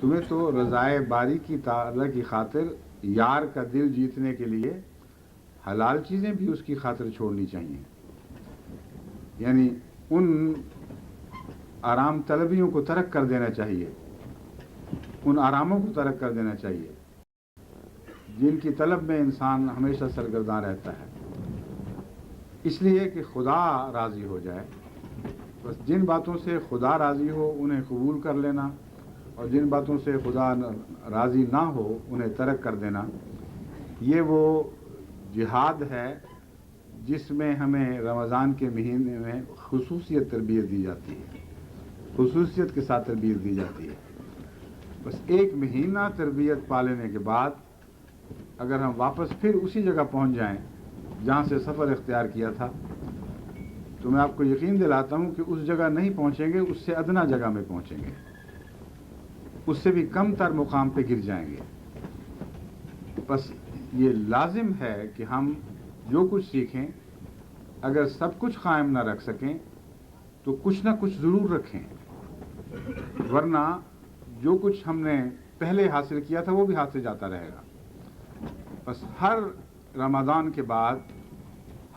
تمہیں تو رضائے باری کی تعالی کی خاطر یار کا دل جیتنے کے لیے حلال چیزیں بھی اس کی خاطر چھوڑنی چاہیے. یعنی ان آرام طلبیوں کو ترک کر دینا چاہیے، ان آراموں کو ترک کر دینا چاہیے جن کی طلب میں انسان ہمیشہ سرگرداں رہتا ہے، اس لیے کہ خدا راضی ہو جائے. بس جن باتوں سے خدا راضی ہو انہیں قبول کر لینا، اور جن باتوں سے خدا راضی نہ ہو انہیں ترک کر دینا. یہ وہ جہاد ہے جس میں ہمیں رمضان کے مہینے میں خصوصیت تربیت دی جاتی ہے، خصوصیت کے ساتھ تربیت دی جاتی ہے. بس ایک مہینہ تربیت پا لینے کے بعد اگر ہم واپس پھر اسی جگہ پہنچ جائیں جہاں سے سفر اختیار کیا تھا، تو میں آپ کو یقین دلاتا ہوں کہ اس جگہ نہیں پہنچیں گے، اس سے ادنا جگہ میں پہنچیں گے، اس سے بھی کم تر مقام پہ گر جائیں گے. بس یہ لازم ہے کہ ہم جو کچھ سیکھیں اگر سب کچھ قائم نہ رکھ سکیں تو کچھ نہ کچھ ضرور رکھیں، ورنہ جو کچھ ہم نے پہلے حاصل کیا تھا وہ بھی ہاتھ سے جاتا رہے گا. بس ہر رمضان کے بعد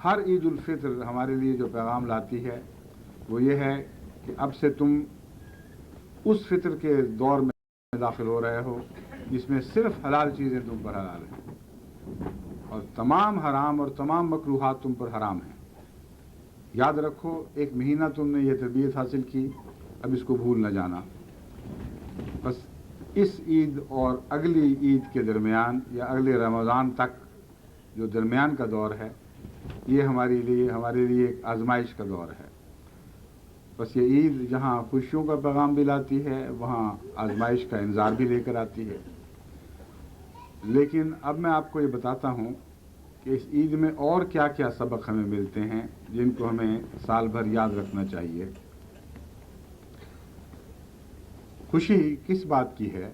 ہر عید الفطر ہمارے لیے جو پیغام لاتی ہے وہ یہ ہے کہ اب سے تم اس فطر کے دور میں داخل ہو رہے ہو جس میں صرف حلال چیزیں تم پر حلال ہیں اور تمام حرام اور تمام مکروہات تم پر حرام ہیں. یاد رکھو ایک مہینہ تم نے یہ تربیت حاصل کی، اب اس کو بھول نہ جانا. بس اس عید اور اگلی عید کے درمیان یا اگلے رمضان تک جو درمیان کا دور ہے یہ ہمارے لیے ایک آزمائش کا دور ہے. بس یہ عید جہاں خوشیوں کا پیغام بھی لاتی ہے وہاں آزمائش کا انذار بھی لے کر آتی ہے. لیکن اب میں آپ کو یہ بتاتا ہوں کہ اس عید میں اور کیا کیا سبق ہمیں ملتے ہیں جن کو ہمیں سال بھر یاد رکھنا چاہیے. خوشی کس بات کی ہے؟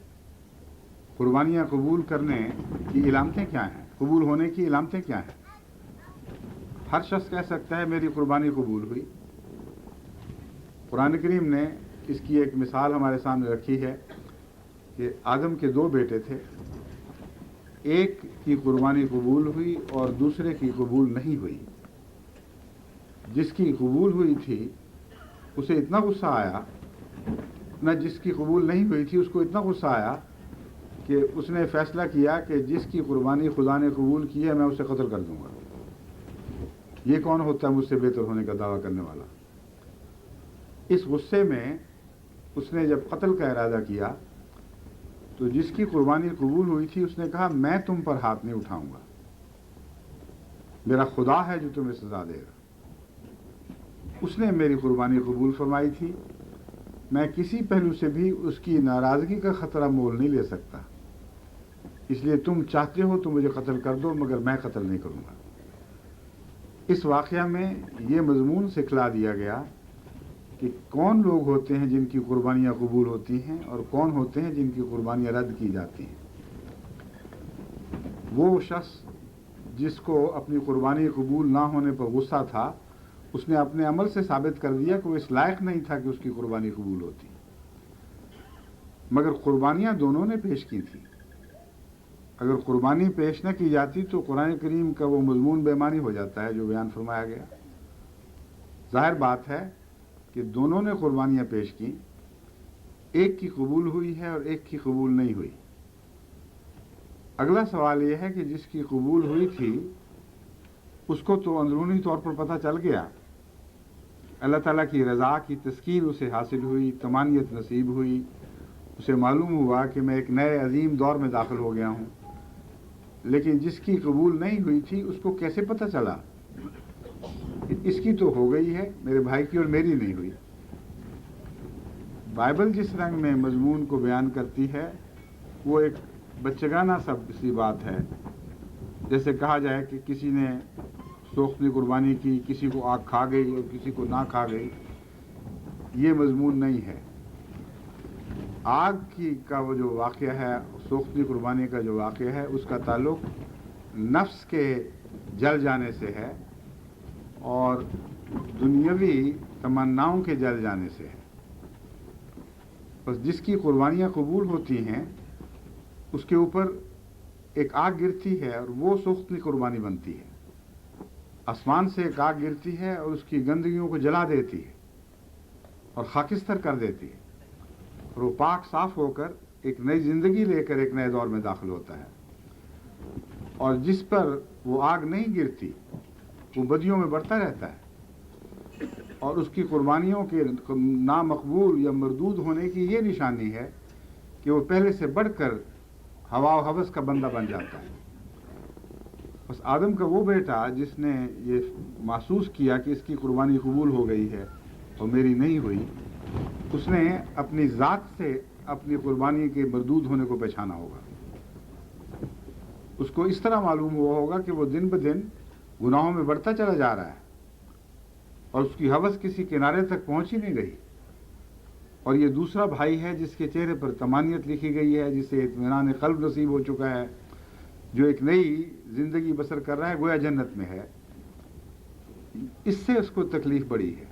قربانیاں قبول کرنے کی علامتیں کیا ہیں؟ قبول ہونے کی علامتیں کیا ہیں؟ ہر شخص کہہ سکتا ہے میری قربانی قبول ہوئی. قرآن کریم نے اس کی ایک مثال ہمارے سامنے رکھی ہے کہ آدم کے دو بیٹے تھے، ایک کی قربانی قبول ہوئی اور دوسرے کی قبول نہیں ہوئی. جس کی قبول ہوئی تھی اسے اتنا غصہ آیا، نہ جس کی قبول نہیں ہوئی تھی اس کو اتنا غصہ آیا کہ اس نے فیصلہ کیا کہ جس کی قربانی خدا نے قبول کی ہے میں اسے قتل کر دوں گا. یہ کون ہوتا ہے مجھ سے بہتر ہونے کا دعویٰ کرنے والا؟ اس غصے میں اس نے جب قتل کا ارادہ کیا تو جس کی قربانی قبول ہوئی تھی اس نے کہا میں تم پر ہاتھ نہیں اٹھاؤں گا، میرا خدا ہے جو تمہیں سزا دے گا. اس نے میری قربانی قبول فرمائی تھی، میں کسی پہلو سے بھی اس کی ناراضگی کا خطرہ مول نہیں لے سکتا، اس لیے تم چاہتے ہو تو مجھے قتل کر دو مگر میں قتل نہیں کروں گا. اس واقعہ میں یہ مضمون سکھلا دیا گیا کہ کون لوگ ہوتے ہیں جن کی قربانیاں قبول ہوتی ہیں اور کون ہوتے ہیں جن کی قربانیاں رد کی جاتی ہیں. وہ شخص جس کو اپنی قربانی قبول نہ ہونے پر غصہ تھا اس نے اپنے عمل سے ثابت کر دیا کہ وہ اس لائق نہیں تھا کہ اس کی قربانی قبول ہوتی، مگر قربانیاں دونوں نے پیش کی تھیں. اگر قربانی پیش نہ کی جاتی تو قرآن کریم کا وہ مضمون بے معنی ہو جاتا ہے جو بیان فرمایا گیا. ظاہر بات ہے کہ دونوں نے قربانیاں پیش کی، ایک کی قبول ہوئی ہے اور ایک کی قبول نہیں ہوئی. اگلا سوال یہ ہے کہ جس کی قبول ہوئی تھی اس کو تو اندرونی طور پر پتہ چل گیا، اللہ تعالیٰ کی رضا کی تسکین اسے حاصل ہوئی، طمانینت نصیب ہوئی، اسے معلوم ہوا کہ میں ایک نئے عظیم دور میں داخل ہو گیا ہوں. لیکن جس کی قبول نہیں ہوئی تھی اس کو کیسے پتہ چلا؟ اس کی تو ہو گئی ہے، میرے بھائی کی اور میری نہیں ہوئی. بائبل جس رنگ میں مضمون کو بیان کرتی ہے وہ ایک بچگانہ سی بات ہے. جیسے کہا جائے کہ کسی نے سوختنی قربانی کی، کسی کو آگ کھا گئی اور کسی کو نہ کھا گئی. یہ مضمون نہیں ہے. آگ کا وہ جو واقعہ ہے، سوختنی قربانی کا جو واقعہ ہے، اس کا تعلق نفس کے جل جانے سے ہے اور دنیاوی تمناؤں کے جل جانے سے ہے. بس جس کی قربانیاں قبول ہوتی ہیں اس کے اوپر ایک آگ گرتی ہے اور وہ سوختنی قربانی بنتی ہے. آسمان سے ایک آگ گرتی ہے اور اس کی گندگیوں کو جلا دیتی ہے اور خاکستر کر دیتی ہے، اور وہ پاک صاف ہو کر ایک نئی زندگی لے کر ایک نئے دور میں داخل ہوتا ہے. اور جس پر وہ آگ نہیں گرتی وہ بدیوں میں بڑھتا رہتا ہے، اور اس کی قربانیوں کے نامقبول یا مردود ہونے کی یہ نشانی ہے کہ وہ پہلے سے بڑھ کر ہوا و ہوس کا بندہ بن جاتا ہے. بس آدم کا وہ بیٹا جس نے یہ محسوس کیا کہ اس کی قربانی قبول ہو گئی ہے اور میری نہیں ہوئی، اس نے اپنی ذات سے اپنی قربانی کے مردود ہونے کو پہچانا ہوگا. اس کو اس طرح معلوم ہوا ہوگا کہ وہ دن بدن گناہوں میں بڑھتا چلا جا رہا ہے اور اس کی ہوس کسی کنارے تک پہنچ ہی نہیں گئی. اور یہ دوسرا بھائی ہے جس کے چہرے پر طمانیت لکھی گئی ہے، جسے اطمینان قلب نصیب ہو چکا ہے، جو ایک نئی زندگی بسر کر رہا ہے، گویا جنت میں ہے. اس سے اس کو تکلیف بڑی ہے.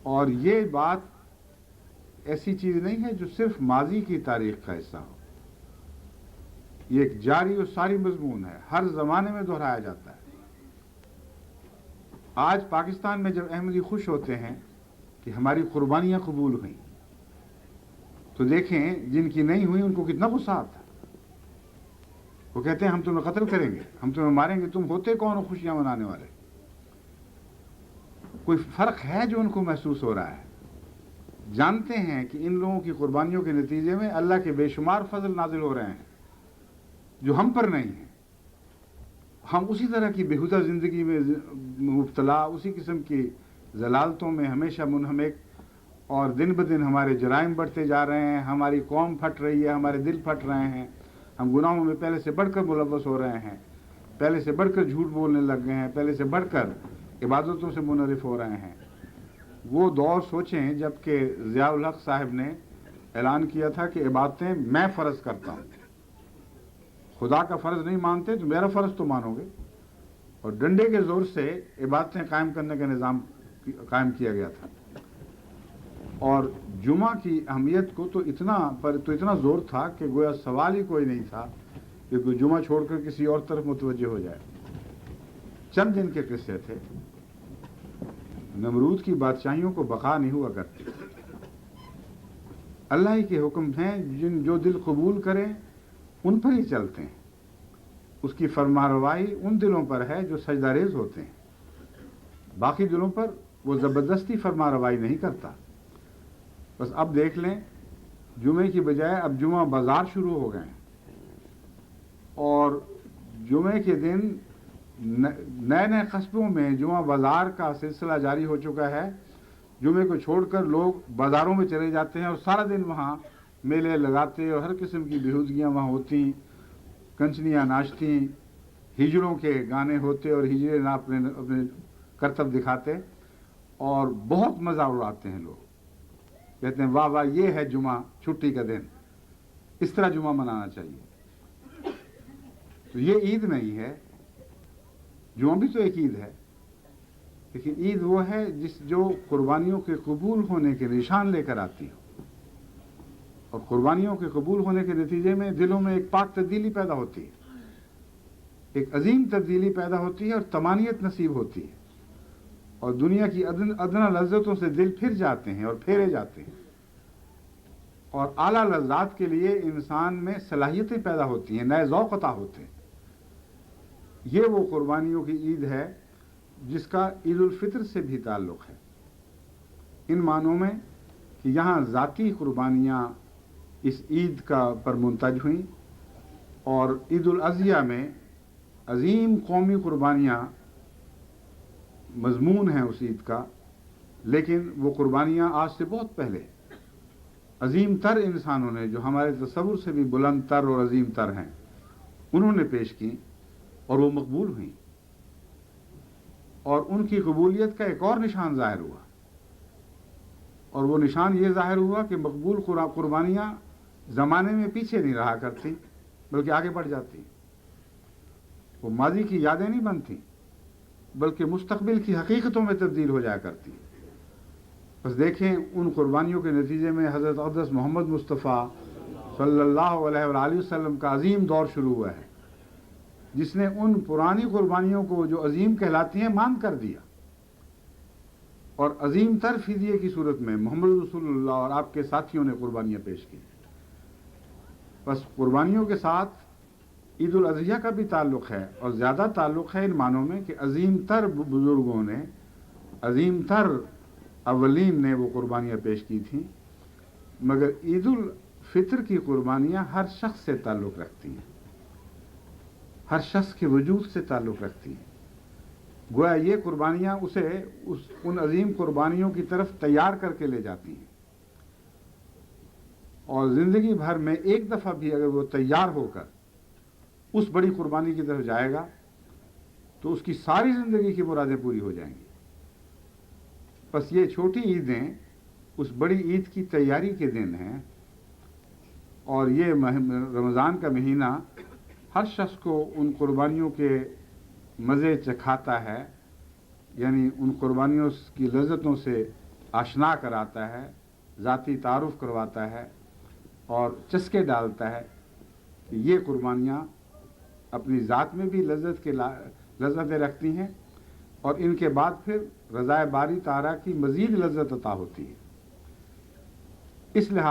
اور یہ بات ایسی چیز نہیں ہے جو صرف ماضی کی تاریخ کا حصہ ہو، یہ ایک جاری و ساری مضمون ہے، ہر زمانے میں دہرایا جاتا ہے. آج پاکستان میں جب احمدی خوش ہوتے ہیں کہ ہماری قربانیاں قبول ہوئیں، تو دیکھیں جن کی نہیں ہوئی ان کو کتنا غصہ آتا ہے. وہ کہتے ہیں ہم تمہیں قتل کریں گے، ہم تمہیں ماریں گے، تم ہوتے کون ہو خوشیاں منانے والے؟ کوئی فرق ہے جو ان کو محسوس ہو رہا ہے؟ جانتے ہیں کہ ان لوگوں کی قربانیوں کے نتیجے میں اللہ کے بے شمار فضل نازل ہو رہے ہیں جو ہم پر نہیں ہیں. ہم اسی طرح کی بےہودہ زندگی میں مبتلا، اسی قسم کی ضلالتوں میں ہمیشہ منہمک، اور دن بدن ہمارے جرائم بڑھتے جا رہے ہیں، ہماری قوم پھٹ رہی ہے، ہمارے دل پھٹ رہے ہیں، ہم گناہوں میں پہلے سے بڑھ کر ملوث ہو رہے ہیں، پہلے سے بڑھ کر جھوٹ بولنے لگ گئے ہیں، پہلے سے بڑھ کر عبادتوں سے منحرف ہو رہے ہیں. وہ دور سوچیں جب کہ ضیاء الحق صاحب نے اعلان کیا تھا کہ عبادتیں میں فرض کرتا ہوں، خدا کا فرض نہیں مانتے تو میرا فرض تو مانو گے. اور ڈنڈے کے زور سے عبادتیں قائم کرنے کا نظام قائم کیا گیا تھا. اور جمعہ کی اہمیت کو تو اتنا زور تھا کہ گویا سوال ہی کوئی نہیں تھا کہ کوئی جمعہ چھوڑ کر کسی اور طرف متوجہ ہو جائے. چند دن کے قصے تھے. نمرود کی بادشاہیوں کو بقا نہیں ہوا کرتی. اللہ ہی کے حکم ہیں، جو دل قبول کریں ان پر ہی چلتے ہیں. اس کی فرمانروائی ان دلوں پر ہے جو سجدہ ریز ہوتے ہیں، باقی دلوں پر وہ زبردستی فرمانروائی نہیں کرتا. بس اب دیکھ لیں، جمعے کی بجائے اب جمعہ بازار شروع ہو گئے ہیں، اور جمعے کے دن نئے نئے قصبوں میں جمعہ بازار کا سلسلہ جاری ہو چکا ہے. جمعے کو چھوڑ کر لوگ بازاروں میں چلے جاتے ہیں اور سارا دن وہاں میلے لگاتے اور ہر قسم کی بےہودگیاں وہاں ہوتی، کنچنیاں ناچتی، ہجڑوں کے گانے ہوتے اور ہجڑے اپنے کرتب دکھاتے، اور بہت مزہ اڑاتے ہیں. لوگ کہتے ہیں واہ واہ، یہ ہے جمعہ، چھٹی کا دن، اس طرح جمعہ منانا چاہیے. تو یہ عید نہیں ہے، جمعہ بھی تو ایک عید ہے، لیکن عید وہ ہے جو قربانیوں کے قبول ہونے کے نشان لے کر آتی ہو. اور قربانیوں کے قبول ہونے کے نتیجے میں دلوں میں ایک پاک تبدیلی پیدا ہوتی ہے، ایک عظیم تبدیلی پیدا ہوتی ہے اور طمانیت نصیب ہوتی ہے، اور دنیا کی ادنا لذتوں سے دل پھر جاتے ہیں اور پھیرے جاتے ہیں، اور اعلیٰ لذات کے لیے انسان میں صلاحیتیں پیدا ہوتی ہیں، نئے ذوق عطا ہوتے ہیں. یہ وہ قربانیوں کی عید ہے جس کا عید الفطر سے بھی تعلق ہے، ان معنوں میں کہ یہاں ذاتی قربانیاں اس عید پر منتج ہوئیں، اور عید الاضحیٰ میں عظیم قومی قربانیاں مضمون ہیں اس عید کا. لیکن وہ قربانیاں آج سے بہت پہلے عظیم تر انسانوں نے، جو ہمارے تصور سے بھی بلند تر اور عظیم تر ہیں، انہوں نے پیش کی اور وہ مقبول ہوئیں. اور ان کی قبولیت کا ایک اور نشان ظاہر ہوا، اور وہ نشان یہ ظاہر ہوا کہ مقبول قربانیاں زمانے میں پیچھے نہیں رہا کرتی بلکہ آگے بڑھ جاتی. وہ ماضی کی یادیں نہیں بنتی بلکہ مستقبل کی حقیقتوں میں تبدیل ہو جایا کرتی. بس دیکھیں ان قربانیوں کے نتیجے میں حضرت اقدس محمد مصطفیٰ صلی اللہ علیہ وآلہ وسلم کا عظیم دور شروع ہوا ہے، جس نے ان پرانی قربانیوں کو جو عظیم کہلاتی ہیں مان کر دیا، اور عظیم تر فدیے کی صورت میں محمد رسول اللہ اور آپ کے ساتھیوں نے قربانیاں پیش کی۔ بس قربانیوں کے ساتھ عید الاضحیٰ کا بھی تعلق ہے، اور زیادہ تعلق ہے ان معنوں میں کہ عظیم تر بزرگوں نے، عظیم تر اولین نے وہ قربانیاں پیش کی تھیں، مگر عید الفطر کی قربانیاں ہر شخص سے تعلق رکھتی ہیں، ہر شخص کے وجود سے تعلق رکھتی ہیں۔ گویا یہ قربانیاں اسے ان عظیم قربانیوں کی طرف تیار کر کے لے جاتی ہیں، اور زندگی بھر میں ایک دفعہ بھی اگر وہ تیار ہو کر اس بڑی قربانی کی طرف جائے گا تو اس کی ساری زندگی کی مرادیں پوری ہو جائیں گی۔ بس یہ چھوٹی عیدیں اس بڑی عید کی تیاری کے دن ہیں، اور یہ رمضان کا مہینہ ہر شخص کو ان قربانیوں کے مزے چکھاتا ہے، یعنی ان قربانیوں کی لذتوں سے آشنا کراتا ہے، ذاتی تعارف کرواتا ہے، اور چسکے ڈالتا ہے کہ یہ قربانیاں اپنی ذات میں بھی لذتیں رکھتی ہیں، اور ان کے بعد پھر رضائے باری تعالیٰ کی مزید لذت عطا ہوتی ہے۔ اس لحاظ